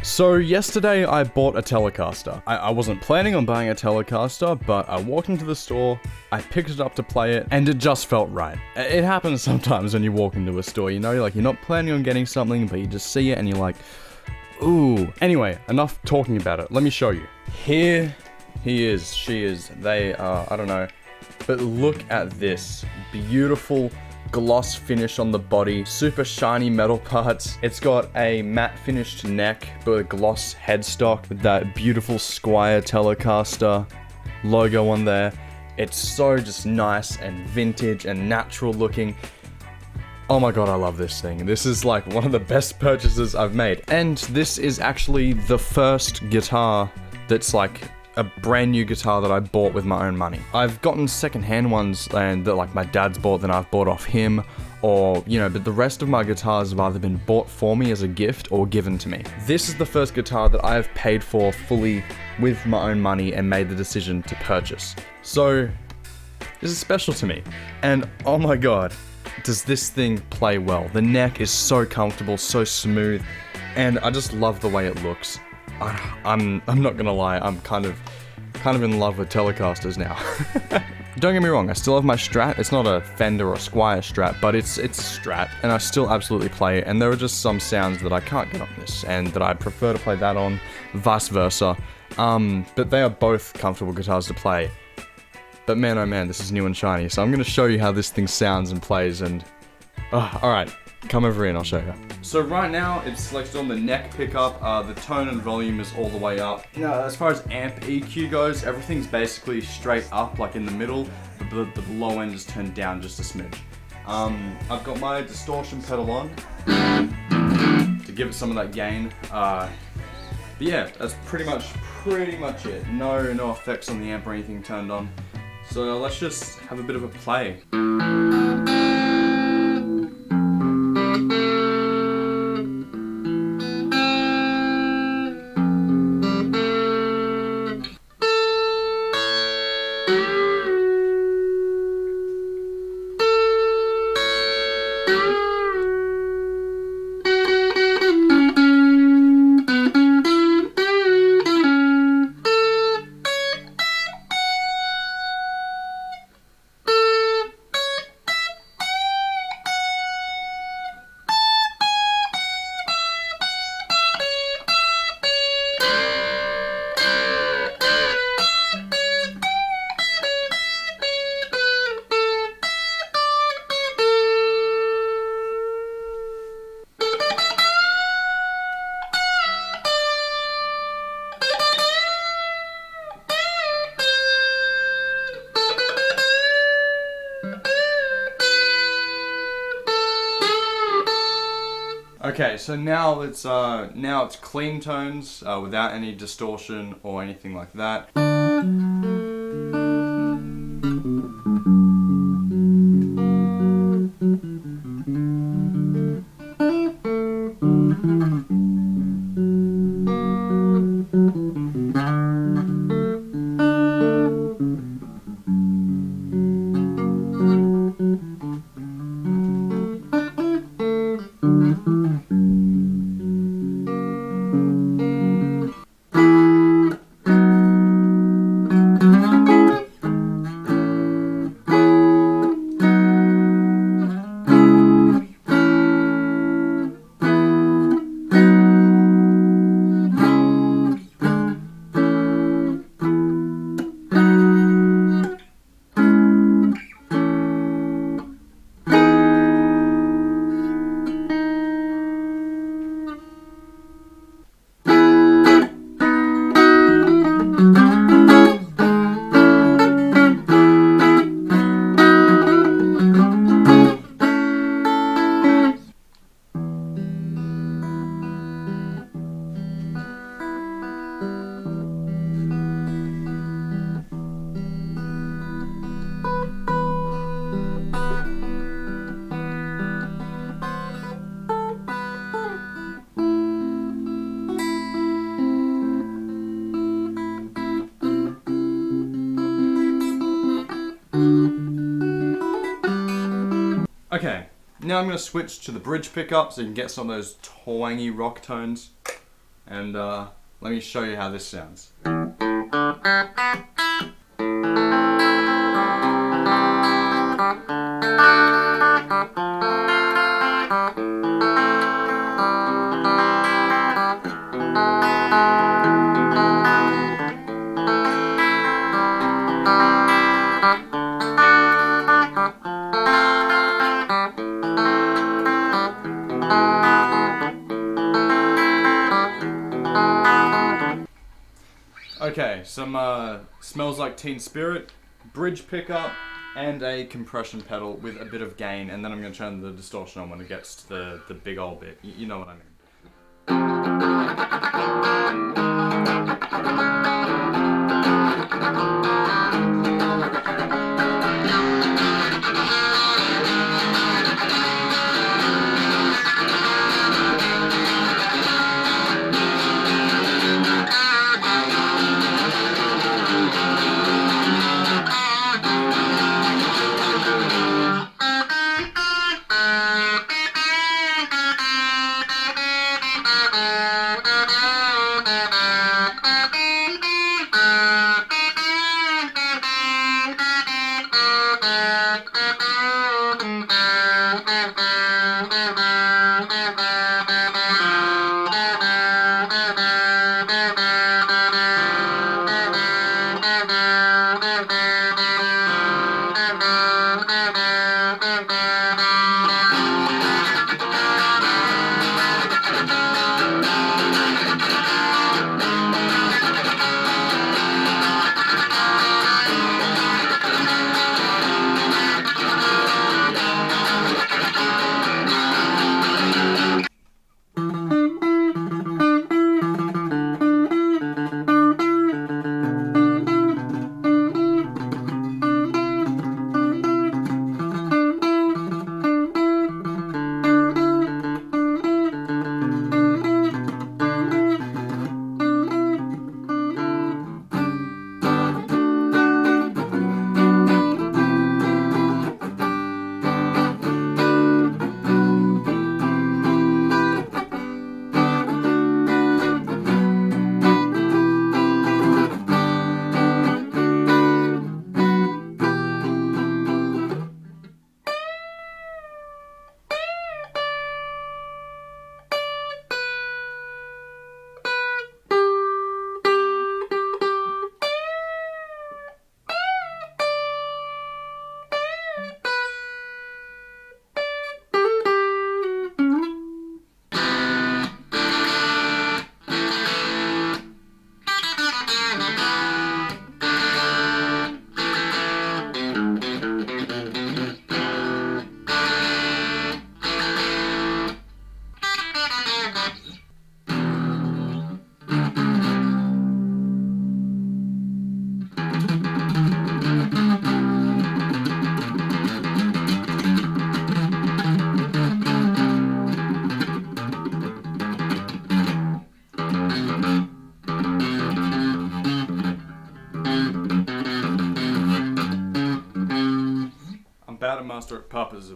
So yesterday I bought a Telecaster. I wasn't planning on buying a Telecaster, but I walked into the store, I picked it up to play it, and it just felt right. It happens sometimes when you walk into a store, you know, like you're not planning on getting something, but you just see it and you're like, ooh. Anyway, enough talking about it. Let me show you. Here he is, she is, they are, I don't know. But look at this beautiful gloss finish on the body, super shiny metal parts. It's got a matte finished neck, but a gloss headstock with that beautiful Squier Telecaster logo on there. It's so just nice and vintage and natural looking. Oh my god, I love this thing. This is like one of the best purchases I've made. And this is actually the first guitar that's like a brand new guitar that I bought with my own money. I've gotten secondhand ones and that like my dad's bought, then I've bought off him, or you know, but the rest of my guitars have either been bought for me as a gift or given to me. This is the first guitar that I have paid for fully with my own money and made the decision to purchase. So this is special to me. And oh my god, does this thing play well. The neck is so comfortable, so smooth, and I just love the way it looks. I'm not gonna lie, I'm kind of in love with Telecasters now. Don't get me wrong, I still have my Strat. It's not a Fender or Squier Strat, but it's a Strat, and I still absolutely play it, and there are just some sounds that I can't get on this, and that I prefer to play that on, vice versa. But they are both comfortable guitars to play. But man, oh man, this is new and shiny, so I'm gonna show you how this thing sounds and plays, and... alright, come over here and I'll show you. So right now, it's selected on the neck pickup, the tone and volume is all the way up. Now, as far as amp EQ goes, everything's basically straight up, like in the middle, but the low end is turned down just a smidge. I've got my distortion pedal on, to give it some of that gain. But yeah, that's pretty much it. No effects on the amp or anything turned on. So let's just have a bit of a play. Okay, so now it's clean tones without any distortion or anything like that. Okay, now I'm going to switch to the bridge pickup so you can get some of those twangy rock tones. and let me show you how this sounds. Okay, some Smells Like Teen Spirit, bridge pickup, and a compression pedal with a bit of gain, and then I'm going to turn the distortion on when it gets to the big old bit. You know what I mean. About to master at Papa's.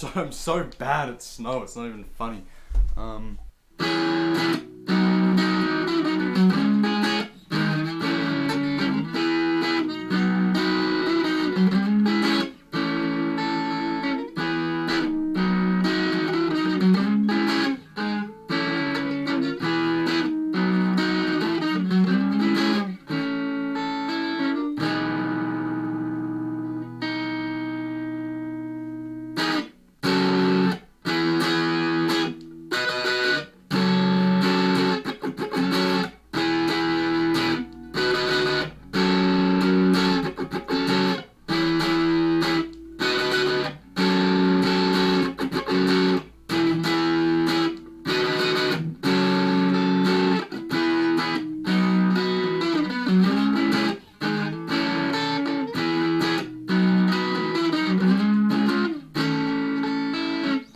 I'm so bad at snow, it's not even funny.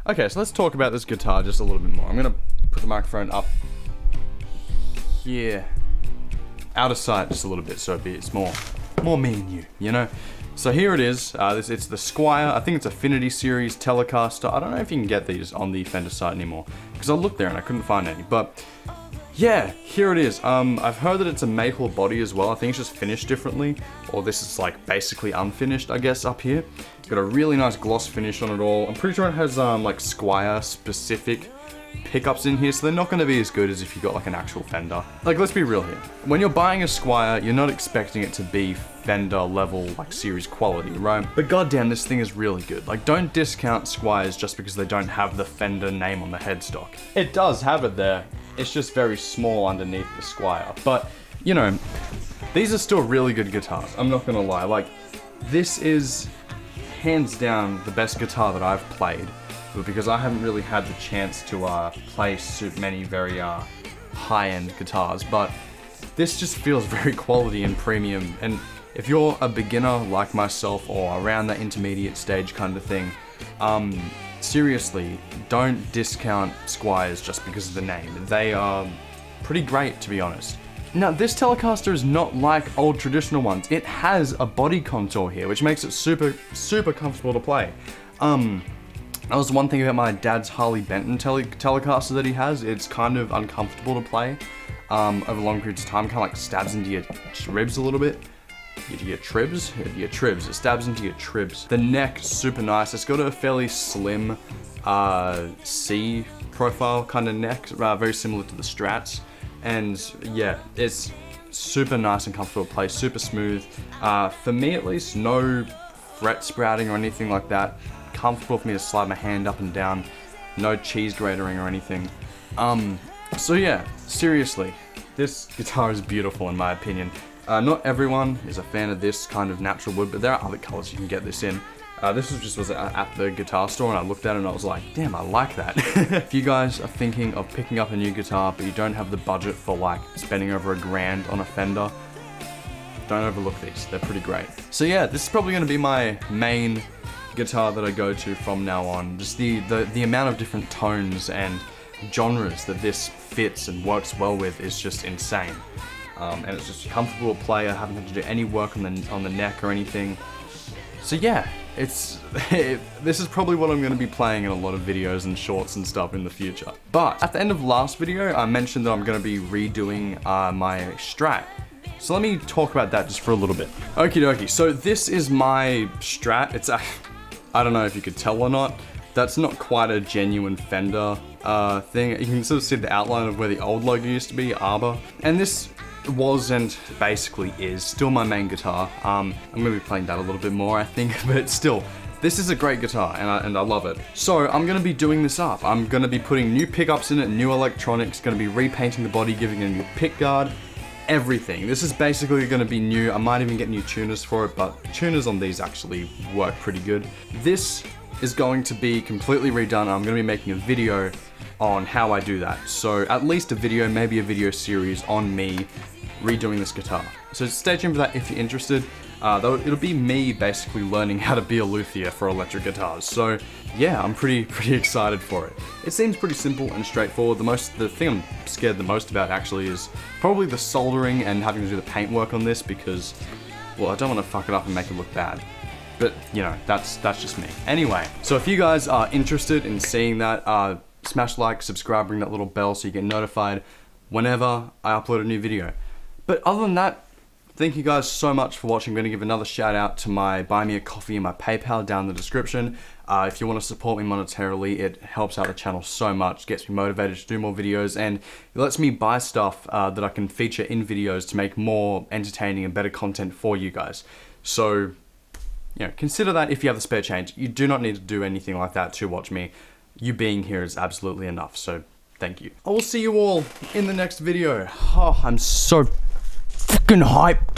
Okay, so let's talk about this guitar just a little bit more. I'm gonna put the microphone up here, out of sight just a little bit, so it's more me and you know? So here it is, it's the Squier, I think it's Affinity Series Telecaster. I don't know if you can get these on the Fender site anymore, because I looked there and I couldn't find any, but yeah, here it is. I've heard that it's a maple body as well. I think it's just finished differently, or this is like basically unfinished, I guess, up here. It's got a really nice gloss finish on it all. I'm pretty sure it has like Squier specific pickups in here, so they're not going to be as good as if you got like an actual Fender. Like, let's be real here. When you're buying a Squier, you're not expecting it to be Fender level, like series quality, right? But goddamn, this thing is really good. Like, don't discount Squiers just because they don't have the Fender name on the headstock. It does have it there. It's just very small underneath the Squier. But, you know, these are still really good guitars. I'm not gonna lie. Like, this is hands down the best guitar that I've played, but because I haven't really had the chance to play many very high-end guitars. But this just feels very quality and premium. And if you're a beginner like myself, or around that intermediate stage kind of thing, seriously, don't discount Squiers just because of the name. They are pretty great, to be honest. Now, this Telecaster is not like old traditional ones. It has a body contour here, which makes it super, super comfortable to play. That was one thing about my dad's Harley Benton Telecaster that he has. It's kind of uncomfortable to play over long periods of time. Kind of like stabs into your ribs a little bit. Your tribs? Your tribs. It stabs into your tribs. The neck, super nice. It's got a fairly slim C profile kind of neck, very similar to the Strats. And yeah, it's super nice and comfortable to play, super smooth. For me at least, no fret sprouting or anything like that. Comfortable for me to slide my hand up and down. No cheese gratering or anything. So yeah, seriously, this guitar is beautiful in my opinion. Not everyone is a fan of this kind of natural wood, but there are other colors you can get this in. This was at the guitar store, and I looked at it and I was like, damn, I like that. If you guys are thinking of picking up a new guitar, but you don't have the budget for like spending over $1,000 on a Fender, don't overlook these. They're pretty great. So yeah, this is probably going to be my main guitar that I go to from now on. Just the amount of different tones and genres that this fits and works well with is just insane. And it's just comfortable to play. I haven't had to do any work on the neck or anything. So yeah, this is probably what I'm going to be playing in a lot of videos and shorts and stuff in the future. But at the end of last video, I mentioned that I'm going to be redoing my Strat. So let me talk about that just for a little bit. Okie dokie, so this is my Strat. It's I don't know if you could tell or not. That's not quite a genuine Fender thing. You can sort of see the outline of where the old logo used to be, Arbor. And this was and basically is still my main guitar. I'm gonna be playing that a little bit more, I think, but still, this is a great guitar and I love it. So I'm gonna be doing this up. I'm gonna be putting new pickups in it, new electronics, gonna be repainting the body, giving it a new pick guard, everything. This is basically gonna be new. I might even get new tuners for it, but tuners on these actually work pretty good. This is going to be completely redone. I'm gonna be making a video on how I do that. So at least a video, maybe a video series on me redoing this guitar. So stay tuned for that if you're interested. It'll be me basically learning how to be a luthier for electric guitars. So yeah, I'm pretty excited for it. It seems pretty simple and straightforward. The thing I'm scared the most about actually is probably the soldering and having to do the paint work on this because, well, I don't want to fuck it up and make it look bad. But, you know, that's just me. Anyway, so if you guys are interested in seeing that, smash like, subscribe, ring that little bell so you get notified whenever I upload a new video. But other than that, thank you guys so much for watching. I'm going to give another shout out to my Buy Me a Coffee and my PayPal down in the description. If you want to support me monetarily, it helps out the channel so much, gets me motivated to do more videos, and it lets me buy stuff that I can feature in videos to make more entertaining and better content for you guys. So, you know, consider that if you have the spare change. You do not need to do anything like that to watch me. You being here is absolutely enough, so thank you. I will see you all in the next video. Oh, I'm so fucking hyped.